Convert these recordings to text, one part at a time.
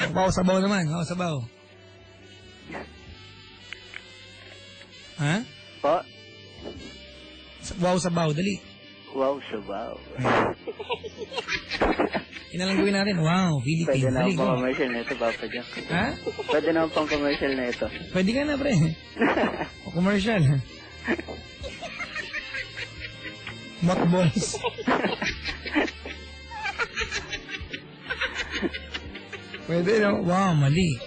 Wow, sabaw naman. Wow, sabaw. Ha? Po? Wow, sabaw. Dali. Wow, sabaw. Inalang gawin natin. Wow, Philippines. Pwede na Dali, pang go. commercial na ito, Papa Jack. Ha? Pwede na pang commercial na ito. Pwede ka na, pre. O commercial. Mothballs. Pwede, no? Wow, mali.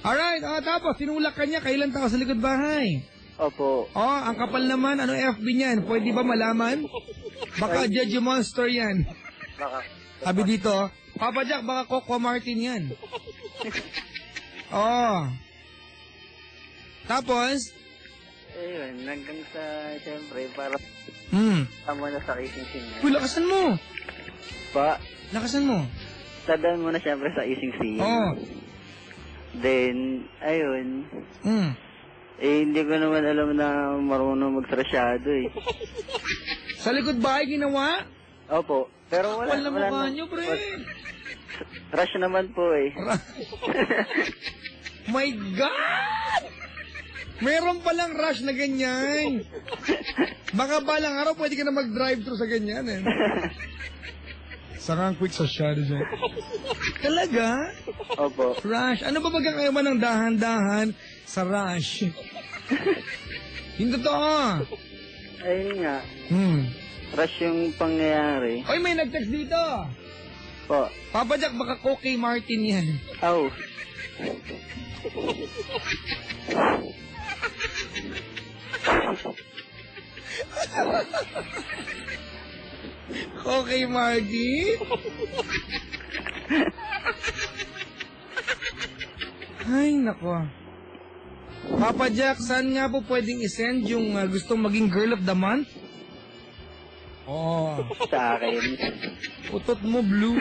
Alright, tapos, tinulak ka niya, kailan tao sa likod bahay? Opo. Ang kapal naman, ano FB niyan? Pwede ba malaman? Baka Judge Monster yan. Baka. Sabi dito, Papa Jack, baka Coco Martin yan. Tapos? Ayun, hanggang sa, siyempre, para tama na sa kissing niya. Uy, lakasan mo. Pa, Lakasan mo. tadaan mo na siyempre sa kissing scene. Then, ayun. Hindi ko naman alam na marunong magtrasyado eh. Sa likod bahay ginawa? Opo. Pero wala. Wala mukha nyo, pre. Rush naman po eh. My God! Meron palang rush na ganyan. Baka balang araw pwede ka na mag-drive-thru sa ganyan eh. Sakang quick sa shadow dyan. Talaga? Opo. Rush. Ano ba magkakaiba ng dahan-dahan sa rush? Yung totoo. Ayun nga. Rush yung pangyayari. Oy, may nag-text dito. Po. Papa Jack, baka Coco Martin yan. Oh. Okay, Marty? Ay, nako. Papa Jack, saan nga po pwedeng isend yung gustong maging girl of the month? Sa akin. Utot mo, blue.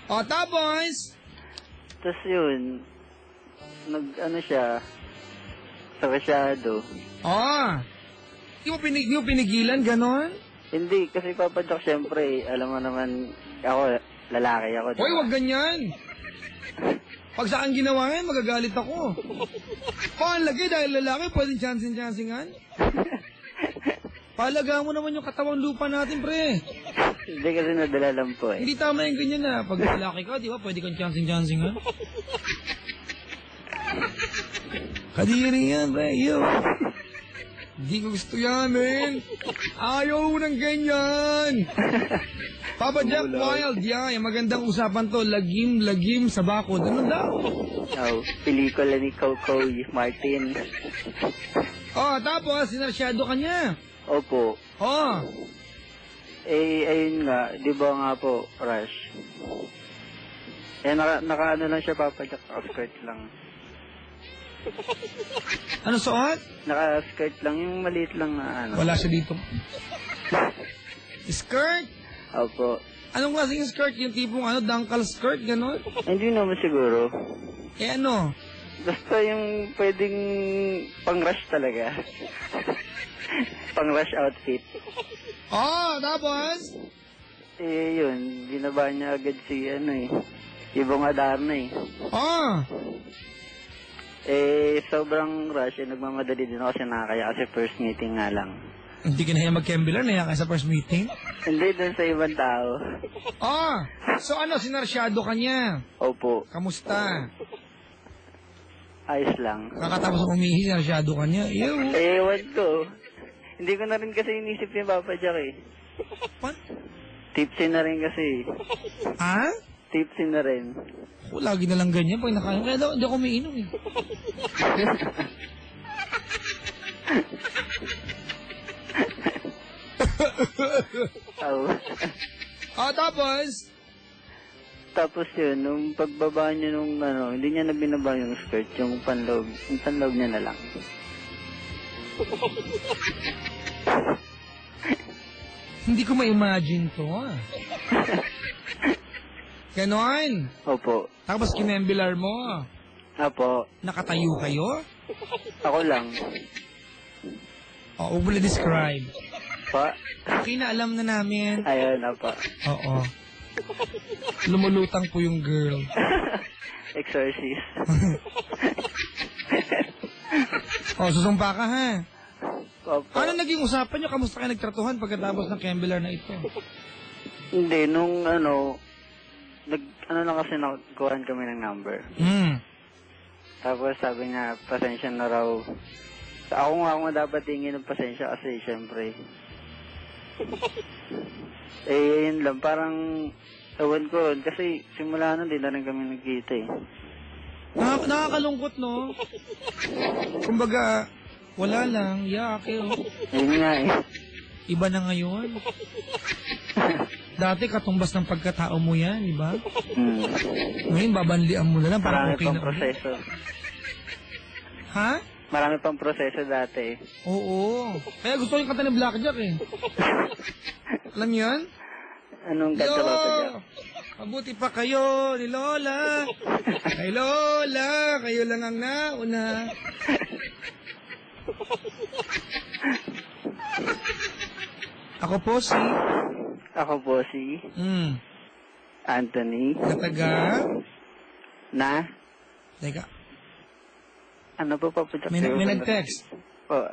Tapos? Tapos yun, nag-ano siya, sa masyado. Di mo pinigilan, ganon? Hindi, kasi Papa Jack, syempre, alam mo naman, ako, lalaki ako. Diba? Hoy, wag ganyan. Pag saan ginawa yan, magagalit ako. Lagi dahil lalaki, pwedeng chancing-chancingan. Palaga mo naman yung katawang lupa natin, pre. Hindi kasi nadala lang po eh. Hindi tama yung ganyan na. Pag lalaki ka, di ba, pwede kang chancing-chancingan. Kadiri yan, pre. Hindi ko gusto yan, men. Ayaw ng ganyan. Papa Jack Wild, magandang usapan to. Lagim sa bakod. Ano daw? Pelikula ni Coco Martin. Tapos, sinarsyado ka niya. Opo. Ayun nga, di ba nga po, Rush? Naka-ano lang siya, Papa Jack, naka-skirt lang. Ano suot? Naka-skirt lang, yung maliit lang na ano. Wala siya dito. Skirt? Opo. Anong klaseng skirt? Yung tipong dunkle skirt, gano'n? Hindi naman siguro. Ano? Basta yung pwedeng pang-rush talaga. Pang-rush outfit. Tapos? Yun, binaba niya agad si Ibong Adarna sobrang rush, nagmamadali din ako kasi nakakaya kasi first meeting nga lang. Hindi ka na mag-kembilar, naya ka sa first meeting? Hindi, dun sa ibang tao. So sinarsyado ka niya? Opo. Kamusta? Ayos lang. Kakatapos umihi, sinarsyado ka niya? Ewan ko. Hindi ko na rin kasi inisip yung Papa Jack eh. What? Tipsy na rin kasi. Tipsy na rin. Lagi na lang ganyan pag nakain. Kaya daw, hindi ako umiinom eh. Tapos? Tapos yun, nung pagbaba niya nung hindi niya na binaba yung skirt, yung panloob niya na lang. Hindi ko ma-imagine to Ganon? Opo. Tapos kinembilar mo? Opo. Nakatayo kayo? Ako lang. Huwag mo na describe. Pa? Okay na, alam na namin. Ayun na pa. Oo. Lumulutang po yung girl. Exorcist. Susumpa ka ha. Opo. Ano naging usapan nyo? Kamusta kayo nagtratuhan pagkatapos ng Kembelar na ito? Hindi, nung lang kasi nakuhaan kami ng number. Tapos sabi niya, pasensya na raw. Ako nga dapat tingin ng pasensya kasi syempre. Yun lang, parang ewan ko, kasi simula nun, di na rin kami nagkita eh. Nakakalungkot, no? Kumbaga, wala lang, okay. Yun nga eh. Iba na ngayon. Dati katumbas ng pagkatao mo yan, di ba? Ngayon, babanlian mo na lang, parang okay na. Marami pang proseso. Ha? Marami pang proseso dati. Oo. Kaya gusto ko yung kanta ni Blackjack eh. Alam niyo yan? Anong kanta ba ito dyan? Mabuti pa kayo ni Lola. Kay Lola, kayo lang ang nauna. Ako po si Anthony. Kataga? Na? Teka. Ano po pa po? May nag-text. Oh.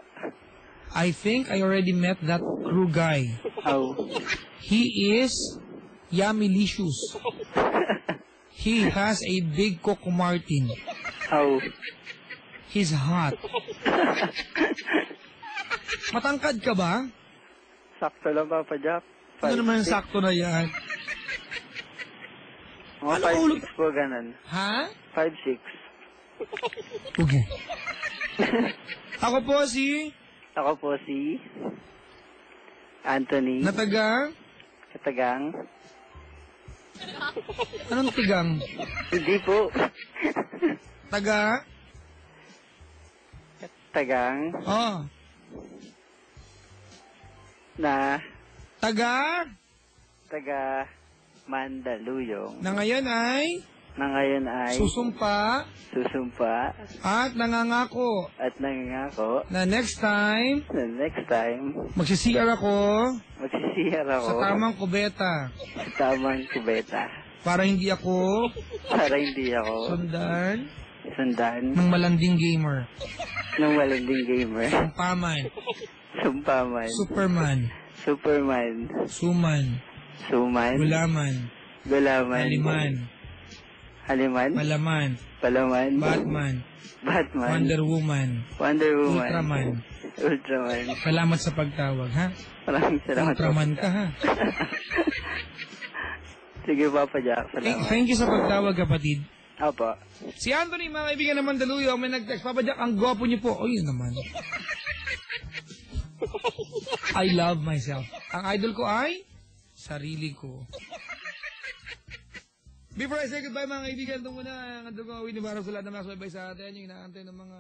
I think I already met that crew guy. Oh. He is Yummy-licious. He has a big Coco Martin. Oh. He's hot. Matangkad ka ba? Sakto lang, Papa Jack. Ano naman yung sakto na yan? Mga 5'6" po, ganun. Ha? 5'6". Okay. Ako po si Anthony. Nataga? Katagang. Anong tigang? Hindi po. Taga? Katagang. Oh. Na. Taga? Mandaluyong. Na ngayon ay? Susumpa. At nangangako. Na next time. Magsisiyar ako. Sa tamang kubeta. Para hindi ako. Sundan. Ng malanding gamer. Sumpaman. Superman. Suman. Gulaman. Haliman. Palaman. Batman. Wonder Woman. Ultraman. Salamat sa pagtawag, ha? Maraming salamat. Ultraman ka, ha? Sige, Papa Jack. Salamat. Thank you sa pagtawag, kapatid. Apo. Si Anthony, mga kaibigan ng Mandaluyong, may nag-text. Papa Jack, ang gwapo niyo po. O, yun naman. I love myself. Ang idol ko ay sarili ko. Before I say goodbye, mga kaibigan, ito muna ang dugo, winibarang sa lahat ng mga sabay sa atin, yung inaantay ng mga